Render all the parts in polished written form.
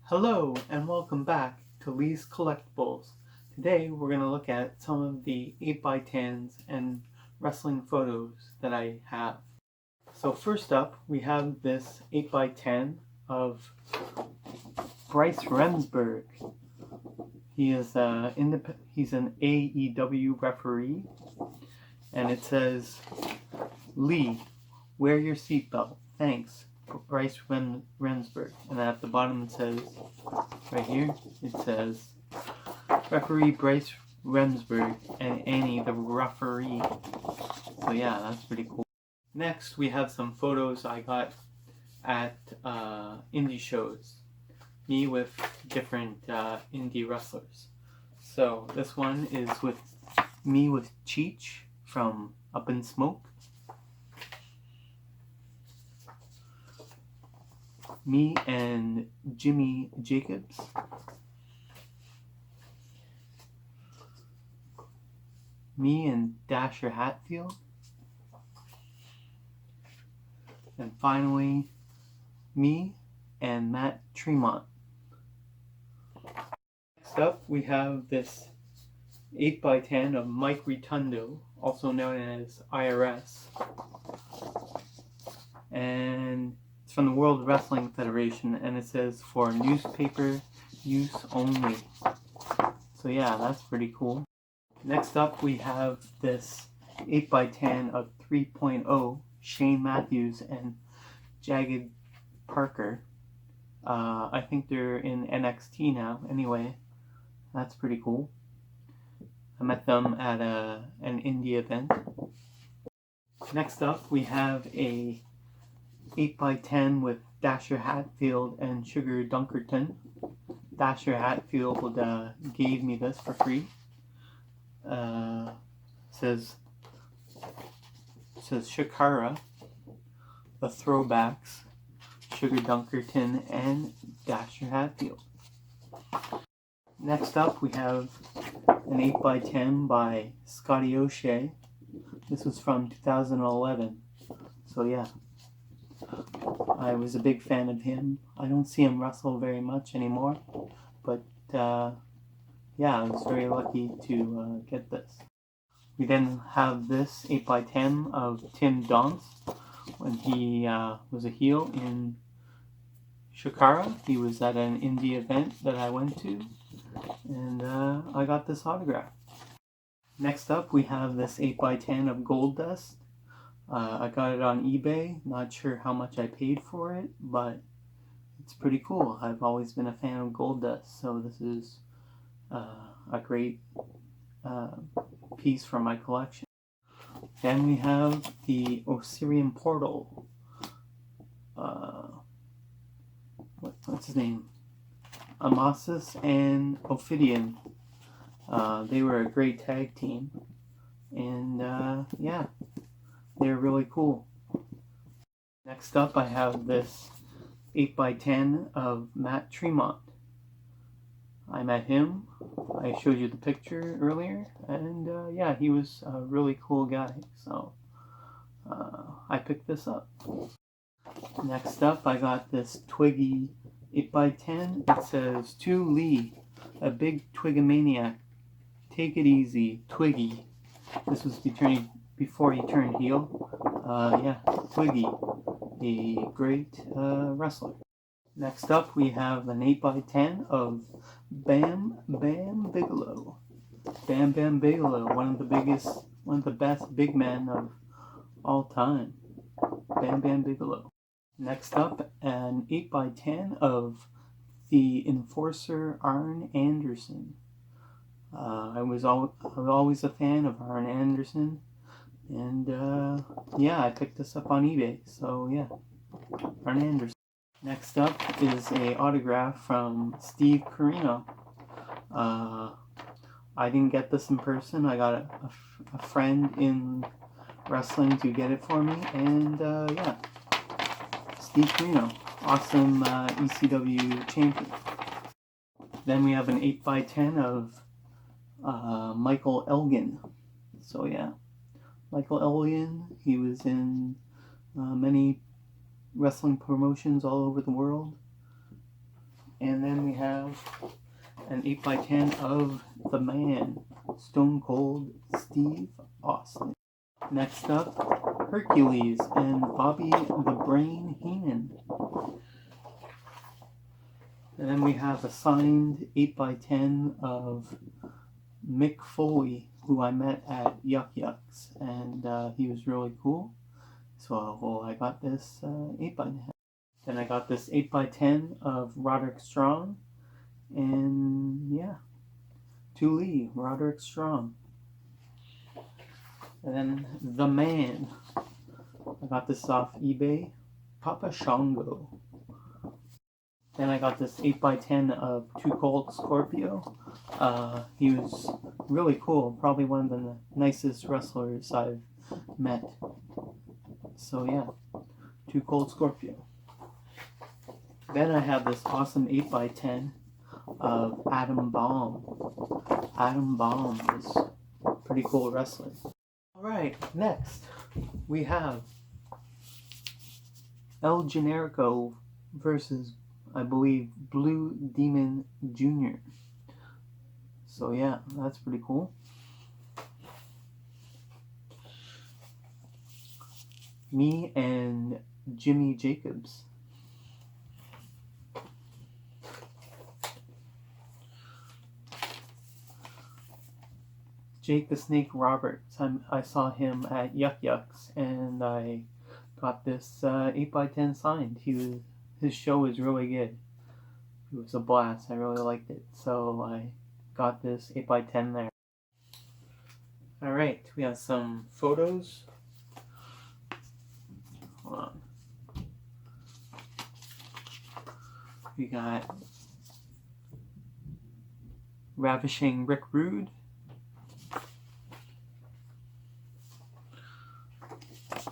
Hello and welcome back to Lee's Collectibles. Today we're going to look at some of the 8x10s and wrestling photos that I have. So first up we have this 8x10 of Bryce Remsburg. He's an AEW referee, and it says, "Lee, wear your seatbelt. Thanks, Bryce Remsburg." And at the bottom it says, right here, it says, "Referee Bryce Remsburg and Annie the referee." So yeah, that's pretty cool. Next, we have some photos I got at indie shows. Me with different indie wrestlers. So this one is with me with Cheech from Up in Smoke. Me and Jimmy Jacobs. Me and Dasher Hatfield. And finally, me and Matt Tremont. Next up, we have this 8x10 of Mike Rotundo, also known as IRS. And it's from the World Wrestling Federation, and it says, "For newspaper use only." So yeah, that's pretty cool. Next up, we have this 8x10 of 3.0 Shane Matthews and Jagged Parker. I think they're in NXT now. Anyway, that's pretty cool. I met them at an indie event. Next up, we have a 8x10 with Dasher Hatfield and Sugar Dunkerton. Dasher Hatfield gave me this for free. Says Shakara, the Throwbacks, Sugar Dunkerton, and Dasher Hatfield. Next up, we have an 8x10 by Scotty O'Shea. This was from 2011. So yeah, I was a big fan of him. I don't see him wrestle very much anymore, but yeah, I was very lucky to get this. We then have this 8x10 of Tim Donst when he was a heel in Shakara. He was at an indie event that I went to, and I got this autograph. Next up, we have this 8x10 of Goldust. I got it on eBay. Not sure how much I paid for it, but it's pretty cool. I've always been a fan of Goldust, so this is a great piece from my collection. Then we have the Osirian Portal. What's his name? Amasis and Ophidian. They were a great tag team, and yeah, they're really cool. Next up, I have this 8x10 of Matt Tremont. I met him. I showed you the picture earlier, and yeah, he was a really cool guy, so I picked this up. Next up, I got this Twiggy 8x10. It says, "To Lee, a big Twigomaniac. Take it easy, Twiggy." This was before he turned heel. Yeah, Twiggy, a great wrestler. Next up, we have an 8x10 of Bam Bam Bigelow. Bam Bam Bigelow, one of the best big men of all time. Bam Bam Bigelow. Next up, an 8x10 of the Enforcer Arn Anderson. I was always a fan of Arn Anderson, and yeah, I picked this up on eBay. So yeah, Arn Anderson. Next up is a autograph from Steve Corino. I didn't get this in person. I got a friend in wrestling to get it for me, and yeah, Steve Corino, awesome ECW champion. Then we have an 8x10 of Michael Elgin. So yeah, Michael Elgin, he was in many wrestling promotions all over the world. And then an 8x10 of the man, Stone Cold Steve Austin. Next up, Hercules and Bobby the Brain Heenan. And then we have a signed 8x10 of Mick Foley, who I met at Yuck Yucks, and he was really cool. So I got this 8x10. Then I got this 8x10 of Roderick Strong, and yeah, to Lee, Roderick Strong. And then The Man, I got this off eBay, Papa Shango. Then I got this 8x10 of Too Cold Scorpio. He was really cool, probably one of the nicest wrestlers I've met. So yeah, Too Cold Scorpio. Then I have this awesome 8x10 of Adam Bomb. Adam Bomb is a pretty cool wrestler. Alright, next we have El Generico versus, I believe, Blue Demon Jr. So yeah, that's pretty cool. Me and Jimmy Jacobs. Jake the Snake Roberts. I saw him at Yuck Yucks, and I got this 8x10 signed. His show was really good. It was a blast. I really liked it. So I got this 8x10 there. Alright, we have some photos. Hold on. We got Ravishing Rick Rude.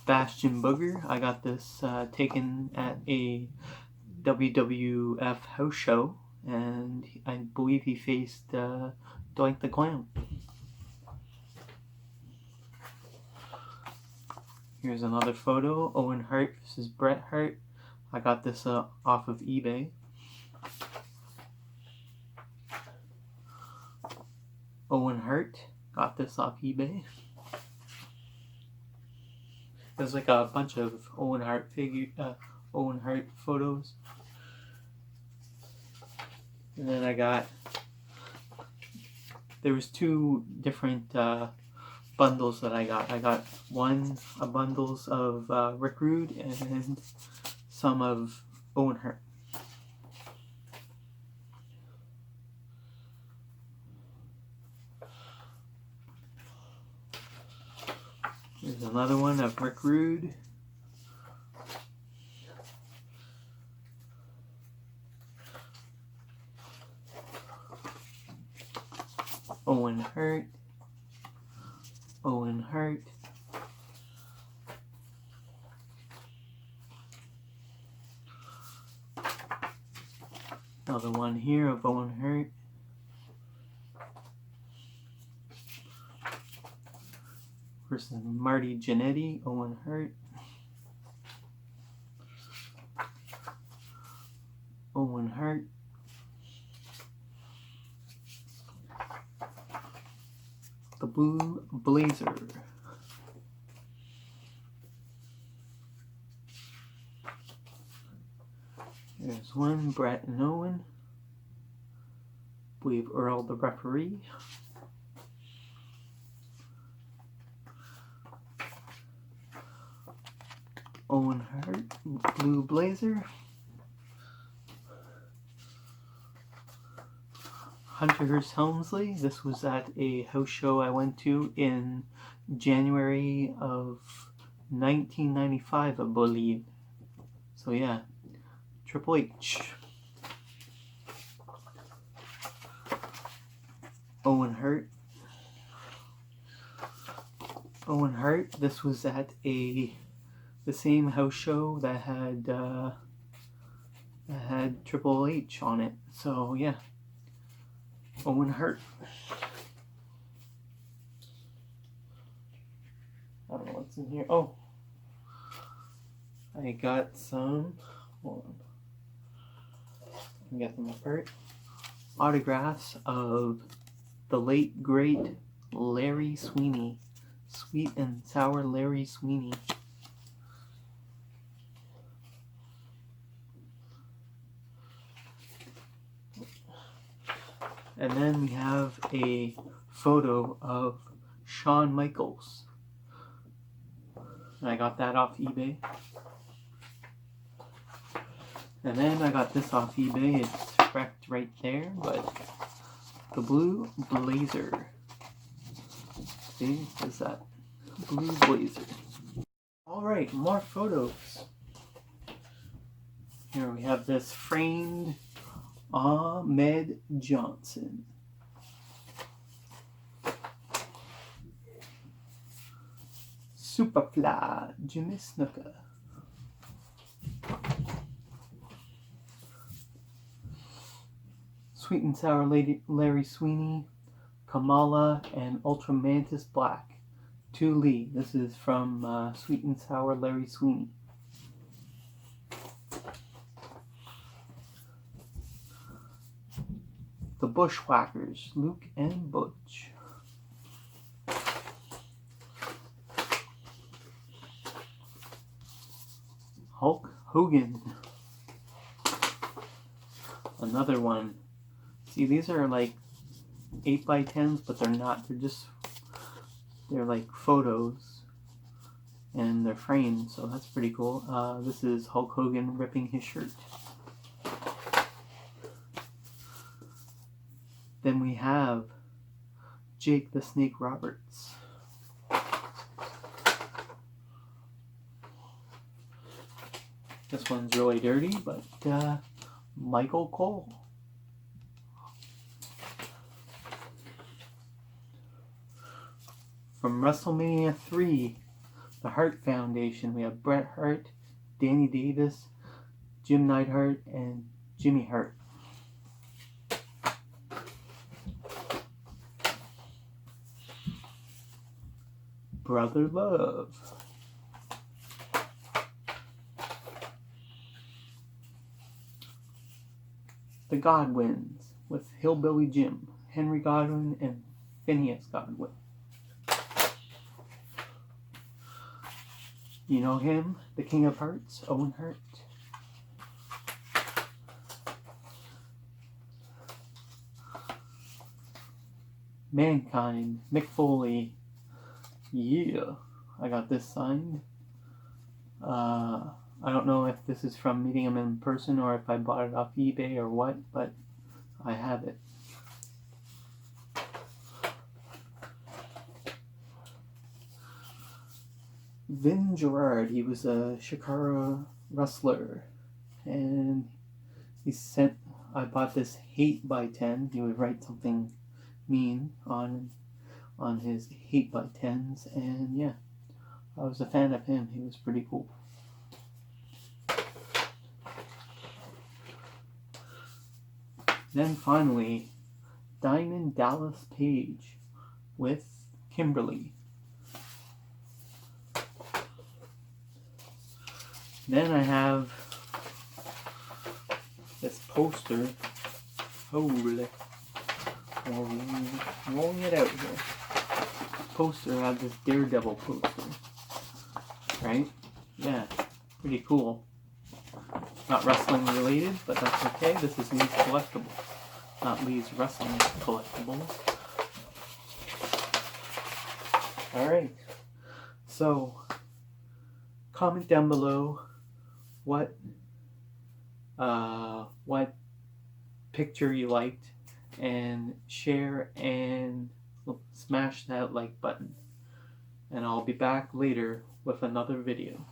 Bastion Booger. I got this taken at a WWF house show, and I believe he faced Doink the Clown. Here's another photo, Owen Hart versus Bret Hart. I got this off of eBay. Owen Hart, got this off eBay. There's like a bunch of Owen Hart photos. And then there was two different bundles that I got. I got bundles of Rick Rude and some of Owen Hart. There's another one of Rick Rude. Owen Hart. Owen Hart. Another one here of Owen Hart. Versus Marty Jannetty, Owen Hart. Owen Hart. The Blue Blazer. There's one, Bret and Owen. I believe Earl the referee. Owen Hart, Blue Blazer. Hunter Hearst Helmsley. This was at a house show I went to in January of 1995, I believe. So yeah, Triple H. Owen Hart. Owen Hart. This was at the same house show that had Triple H on it. So yeah, Owen Hart. I don't know what's in here. Oh, I got some. Hold on. Get them apart. autographs of the late great Larry Sweeney, Sweet and Sour Larry Sweeney. And then we have a photo of Shawn Michaels. I got that off eBay. And then I got this off eBay. It's wrecked right there, but the blue blazer. See, is that blue blazer? Alright, more photos. Here we have this framed Ahmed Johnson. Superfly, Jimmy Snuka. Sweet and Sour Larry Sweeney, Kamala, and Ultramantis Black. To Lee. This is from Sweet and Sour Larry Sweeney. The Bushwhackers, Luke and Butch. Hulk Hogan. Another one. See, these are like 8x10s, but they're not. They're like photos. And they're framed, so that's pretty cool. This is Hulk Hogan ripping his shirt. Then we have Jake the Snake Roberts. This one's really dirty, but Michael Cole. From WrestleMania 3, the Hart Foundation, we have Bret Hart, Danny Davis, Jim Neidhart, and Jimmy Hart. Brother Love. The Godwins with Hillbilly Jim, Henry Godwin, and Phineas Godwin. You know him, the King of Hearts, Owen Hart. Mankind, Mick Foley. Yeah, I got this signed. I don't know if this is from meeting him in person or if I bought it off eBay or what, but I have it. Vin Gerard, he was a Shakara wrestler, and I bought this 8x10. He would write something mean on his 8x10s, and yeah, I was a fan of him. He was pretty cool. Then finally, Diamond Dallas Page with Kimberly. Then I have this poster. Holy. Rolling it out here. Poster, I have this Daredevil poster. Right? Yeah. Pretty cool. Not wrestling related, but that's okay. This is Lee's Collectibles. Not Lee's Wrestling Collectibles. Alright. So, comment down below what picture you liked, and share and smash that like button. And I'll be back later with another video.